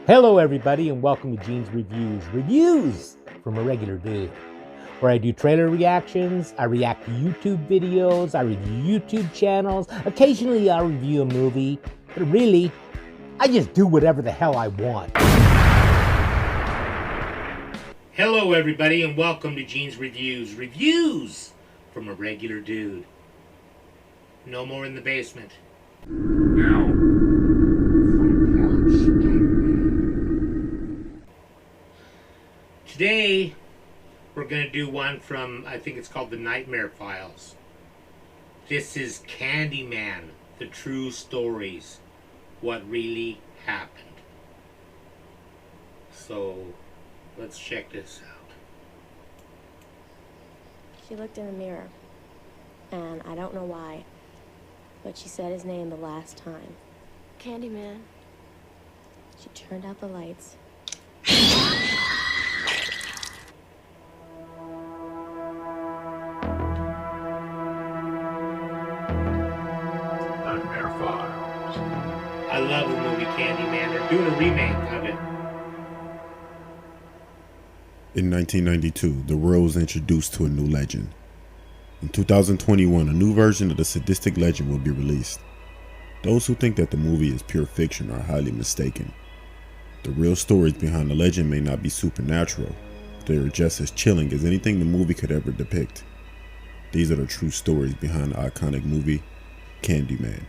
Hello everybody and welcome to Gene's Reviews from a regular dude, where I do trailer reactions, I react to YouTube videos, I review YouTube channels, occasionally I'll review a movie, but really, I just do whatever the hell I want. Hello everybody and welcome to Gene's Reviews from a regular dude. No more in the basement. Now, Today, we're going to do one from, I think it's called The Nightmare Files. This is Candyman, the true stories, what really happened. So, let's check this out. She looked in the mirror, and I don't know why, but she said his name the last time. Candyman. She turned out the lights. Nightmare Files. I love the movie Candyman. They're doing a remake of it. In 1992, the world was introduced to a new legend. In 2021, a new version of the sadistic legend will be released. Those who think that the movie is pure fiction are highly mistaken. The real stories behind the legend may not be supernatural, but they are just as chilling as anything the movie could ever depict. These are the true stories behind the iconic movie, Candyman.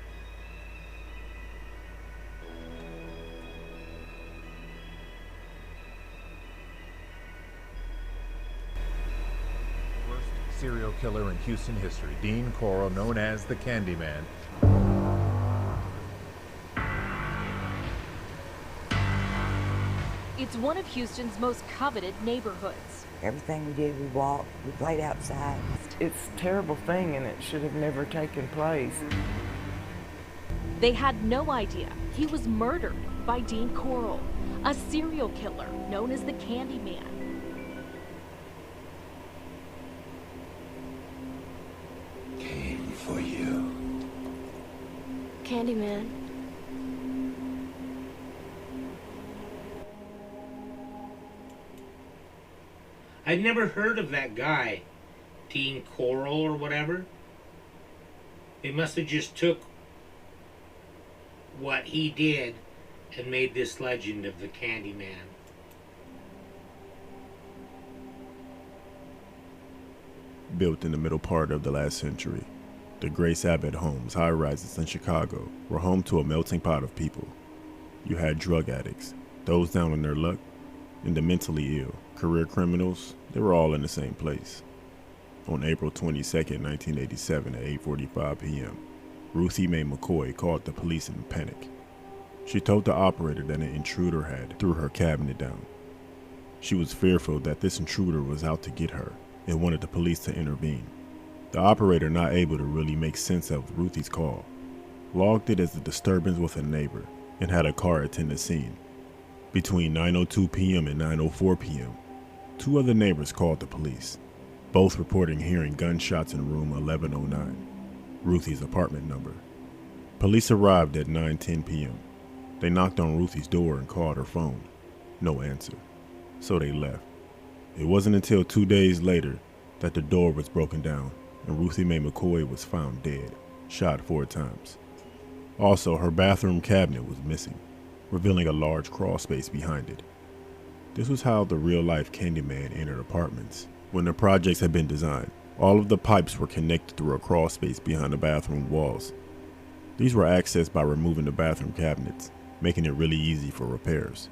Worst serial killer in Houston history, Dean Corll, known as the Candyman. It's one of Houston's most coveted neighborhoods. Everything we did, we walked, we played outside. It's a terrible thing and it should have never taken place. They had no idea he was murdered by Dean Corll, a serial killer known as the Candyman. Came for you. Candyman. I'd never heard of that guy, Dean Corll or whatever. They must have just took what he did and made this legend of the Candyman. Built in the middle part of the last century, the Grace Abbott homes, high-rises in Chicago, were home to a melting pot of people. You had drug addicts, those down on their luck, and the mentally ill, career criminals. They were all in the same place. On April 22nd, 1987 at 8:45 p.m., Ruthie Mae McCoy called the police in panic. She told the operator that an intruder had threw her cabinet down. She was fearful that this intruder was out to get her and wanted the police to intervene. The operator, not able to really make sense of Ruthie's call, logged it as a disturbance with a neighbor and had a car attend the scene. Between 9:02 p.m. and 9:04 p.m., two other neighbors called the police, both reporting hearing gunshots in room 1109, Ruthie's apartment number. Police arrived at 9:10 p.m. They knocked on Ruthie's door and called her phone. No answer. So they left. It wasn't until 2 days later that the door was broken down and Ruthie Mae McCoy was found dead, shot 4 times. Also, her bathroom cabinet was missing, revealing a large crawl space behind it. This was how the real-life Candyman entered apartments. When the projects had been designed, all of the pipes were connected through a crawl space behind the bathroom walls. These were accessed by removing the bathroom cabinets, making it really easy for repairs.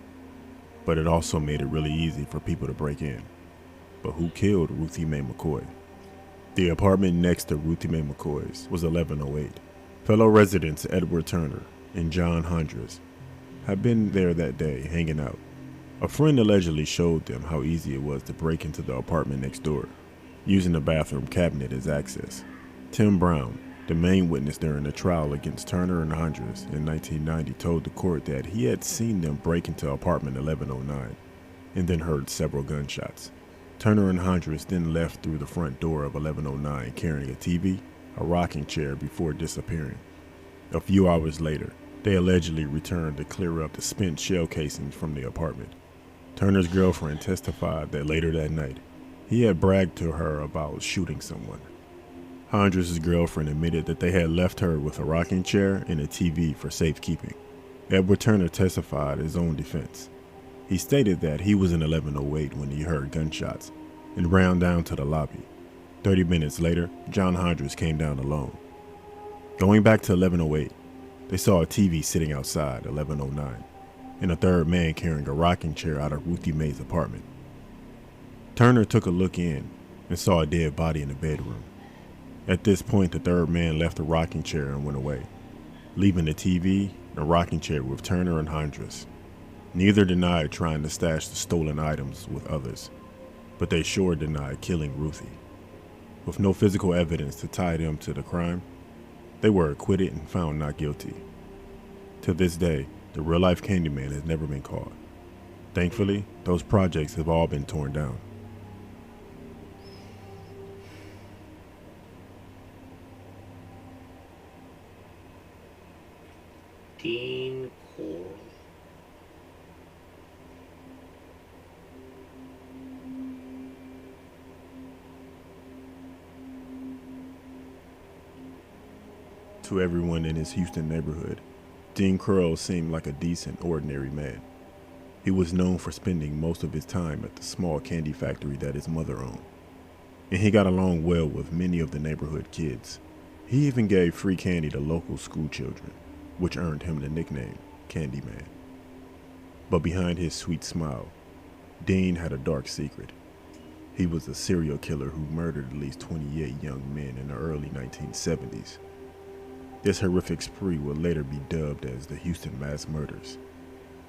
But it also made it really easy for people to break in. But who killed Ruthie Mae McCoy? The apartment next to Ruthie Mae McCoy's was 1108. Fellow residents Edward Turner and John Hundreds had been there that day hanging out. A friend allegedly showed them how easy it was to break into the apartment next door, using the bathroom cabinet as access. Tim Brown, the main witness during the trial against Turner and Hundreds in 1990, told the court that he had seen them break into apartment 1109 and then heard several gunshots. Turner and Hundreds then left through the front door of 1109 carrying a TV, a rocking chair before disappearing. A few hours later, They allegedly returned to clear up the spent shell casings from the apartment. Turner's girlfriend testified that later that night, he had bragged to her about shooting someone. Hondras' girlfriend admitted that they had left her with a rocking chair and a TV for safekeeping. Edward Turner testified his own defense. He stated that he was in 1108 when he heard gunshots and ran down to the lobby. 30 minutes later, John Hondras came down alone. Going back to 1108, they saw a TV sitting outside 1109 and a third man carrying a rocking chair out of Ruthie Mae's apartment. Turner took a look in and saw a dead body in the bedroom. At this point, the third man left the rocking chair and went away, leaving the TV and rocking chair with Turner and Hondras. Neither denied trying to stash the stolen items with others, but they sure denied killing Ruthie. With no physical evidence to tie them to the crime, they were acquitted and found not guilty. To this day, the real-life Candyman has never been caught. Thankfully, those projects have all been torn down. Dean Coral. To everyone in his Houston neighborhood, Dean Coral seemed like a decent, ordinary man. He was known for spending most of his time at the small candy factory that his mother owned, and he got along well with many of the neighborhood kids. He even gave free candy to local school children, which earned him the nickname Candyman. But behind his sweet smile, Dean had a dark secret. He was a serial killer who murdered at least 28 young men in the early 1970s. This horrific spree would later be dubbed as the Houston Mass Murders,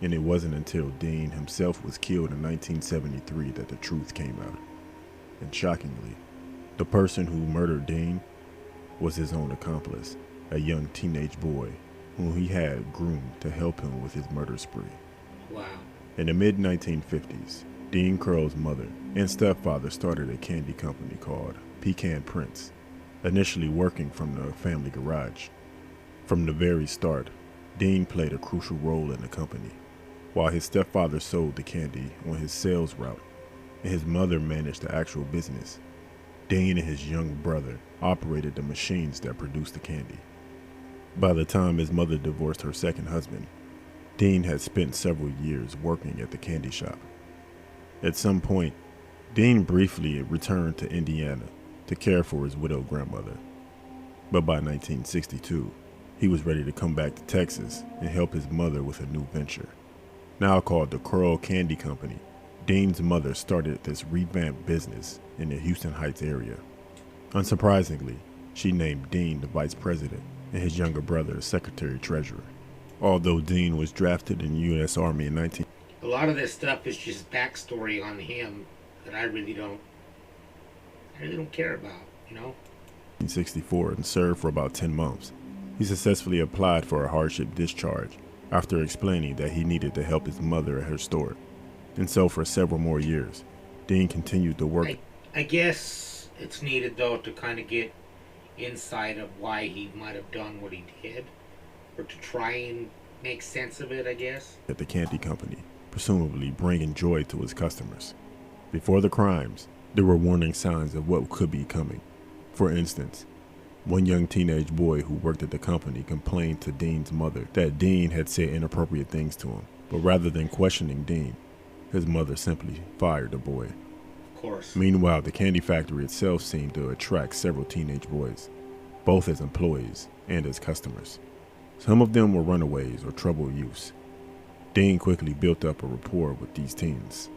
and it wasn't until Dean himself was killed in 1973 that the truth came out. And shockingly, the person who murdered Dean was his own accomplice, a young teenage boy whom he had groomed to help him with his murder spree. Wow. In the mid-1950s, Dean Coral's mother and stepfather started a candy company called Pecan Prince, initially working from the family garage. From the very start, Dean played a crucial role in the company. While his stepfather sold the candy on his sales route and his mother managed the actual business, Dean and his young brother operated the machines that produced the candy. By the time his mother divorced her second husband, Dean had spent several years working at the candy shop. At some point, Dean briefly returned to Indiana to care for his widowed grandmother. But by 1962, he was ready to come back to Texas and help his mother with a new venture. Now called the Coral Candy Company, Dean's mother started this revamped business in the Houston Heights area. Unsurprisingly, she named Dean the vice president and his younger brother secretary-treasurer. Although Dean was drafted in the U.S. Army in A lot of this stuff is just backstory on him that I really don't care about, you know? 1964 and served for about 10 months. He successfully applied for a hardship discharge after explaining that he needed to help his mother at her store. And so for several more years, Dean continued to work. I guess it's needed, though, to kind of get insight of why he might have done what he did, or to try and make sense of it, I guess. At the candy company, presumably bringing joy to his customers. Before the crimes, there were warning signs of what could be coming. For instance, one young teenage boy who worked at the company complained to Dean's mother that Dean had said inappropriate things to him, but rather than questioning Dean, his mother simply fired the boy. Of course. Meanwhile, the candy factory itself seemed to attract several teenage boys, both as employees and as customers. Some of them were runaways or troubled youths. Dean quickly built up a rapport with these teens.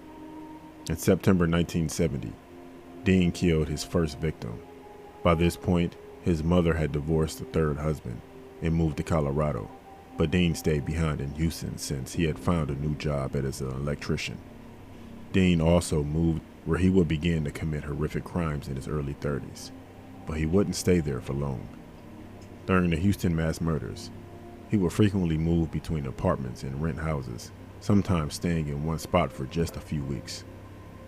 In September 1970, Dean killed his first victim. By this point, his mother had divorced the third husband and moved to Colorado, but Dean stayed behind in Houston since he had found a new job as an electrician. Dean also moved where he would begin to commit horrific crimes in his early 30s, but he wouldn't stay there for long. During the Houston mass murders, he would frequently move between apartments and rent houses, sometimes staying in one spot for just a few weeks.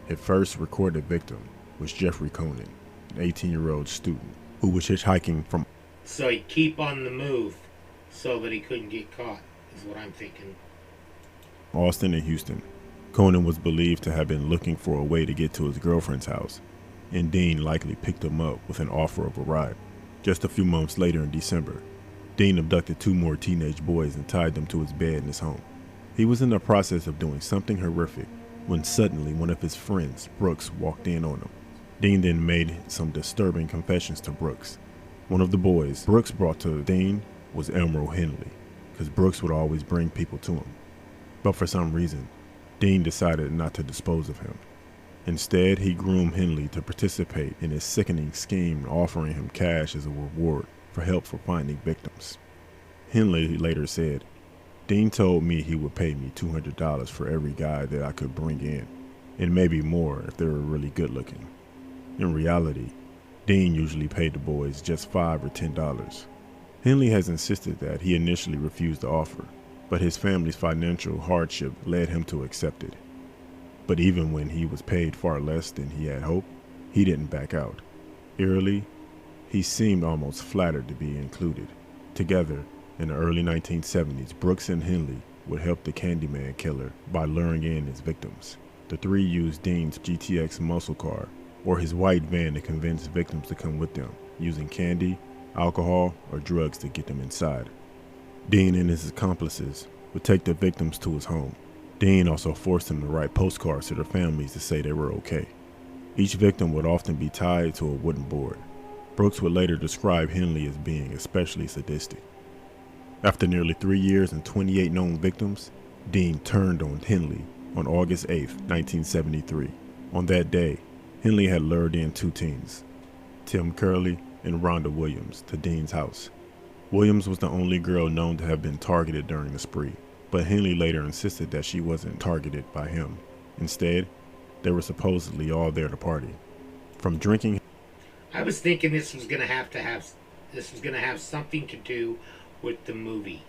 His first recorded victim was Jeffrey Conan, an 18-year-old student who was hitchhiking from. So he'd keep on the move, so that he couldn't get caught, is what I'm thinking. Austin and Houston. Conan was believed to have been looking for a way to get to his girlfriend's house, and Dean likely picked him up with an offer of a ride. Just a few months later in December, Dean abducted 2 more teenage boys and tied them to his bed in his home. He was in the process of doing something horrific when suddenly one of his friends, Brooks, walked in on him. Dean then made some disturbing confessions to Brooks. One of the boys Brooks brought to Dean was Elmer Henley, because Brooks would always bring people to him. But for some reason, Dean decided not to dispose of him. Instead, he groomed Henley to participate in his sickening scheme, offering him cash as a reward for help for finding victims. Henley later said, "Dean told me he would pay me $200 for every guy that I could bring in, and maybe more if they were really good looking." In reality, Dean usually paid the boys just $5 or $10. Henley has insisted that he initially refused the offer, but his family's financial hardship led him to accept it. But even when he was paid far less than he had hoped, he didn't back out. Eerily, he seemed almost flattered to be included. Together, in the early 1970s, Brooks and Henley would help the Candyman killer by luring in his victims. The 3 used Dean's GTX muscle car or his white van to convince victims to come with them, using candy, alcohol, or drugs to get them inside. Dean and his accomplices would take the victims to his home. Dean also forced them to write postcards to their families to say they were okay. Each victim would often be tied to a wooden board. Brooks would later describe Henley as being especially sadistic. After nearly 3 years and 28 known victims, Dean turned on Henley on August 8, 1973. On that day, Henley had lured in 2 teens, Tim Curley and Rhonda Williams, to Dean's house. Williams was the only girl known to have been targeted during the spree, but Henley later insisted that she wasn't targeted by him. Instead, they were supposedly all there to party. From drinking, I was thinking this was gonna have something to do with the movie,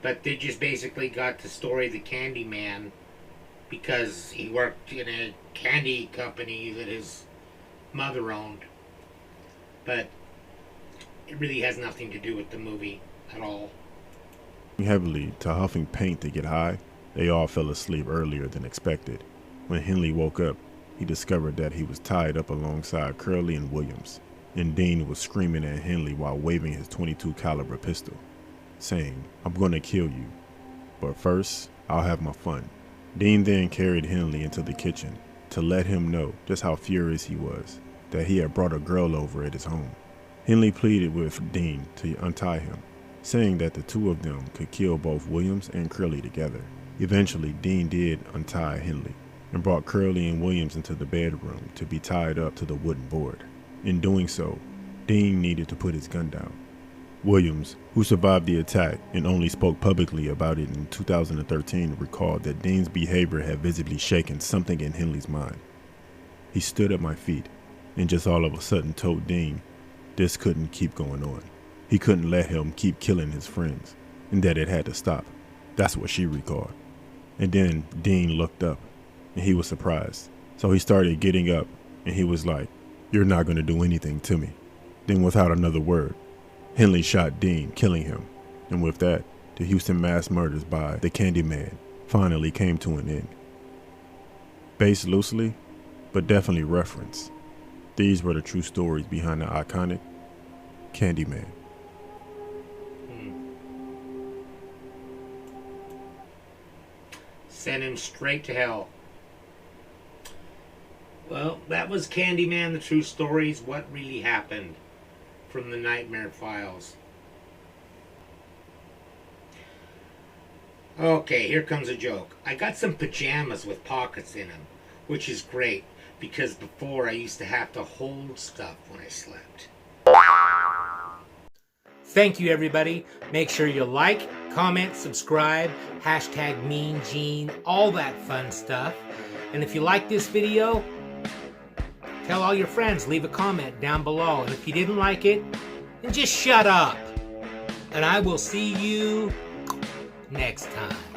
but they just basically got the story of the Candyman because he worked in a candy company that his mother owned, but it really has nothing to do with the movie at all. Heavily to huffing paint to get high, they all fell asleep earlier than expected. When Henley woke up, he discovered that he was tied up alongside Curley and Williams, and Dean was screaming at Henley while waving his .22 caliber pistol, saying, "I'm gonna kill you, but first, I'll have my fun." Dean then carried Henley into the kitchen to let him know just how furious he was that he had brought a girl over at his home. Henley pleaded with Dean to untie him, saying that the 2 of them could kill both Williams and Curley together. Eventually, Dean did untie Henley and brought Curley and Williams into the bedroom to be tied up to the wooden board. In doing so, Dean needed to put his gun down. Williams, who survived the attack and only spoke publicly about it in 2013, recalled that Dean's behavior had visibly shaken something in Henley's mind. "He stood at my feet and just all of a sudden told Dean this couldn't keep going on. He couldn't let him keep killing his friends, and that it had to stop." That's what she recalled. And then Dean looked up, and he was surprised. So he started getting up, and he was like, "You're not going to do anything to me." Then without another word, Henley shot Dean, killing him. And with that, the Houston mass murders by the Candyman finally came to an end. Based loosely, but definitely referenced, these were the true stories behind the iconic Candyman. Send him straight to hell. Well, that was Candyman, the true stories, what really happened from the Nightmare Files. Okay, here comes a joke. I got some pajamas with pockets in them, which is great, because before I used to have to hold stuff when I slept. Thank you, everybody. Make sure you like, comment, subscribe, hashtag Mean Gene, all that fun stuff. And if you like this video, tell all your friends, leave a comment down below. And if you didn't like it, then just shut up. And I will see you next time.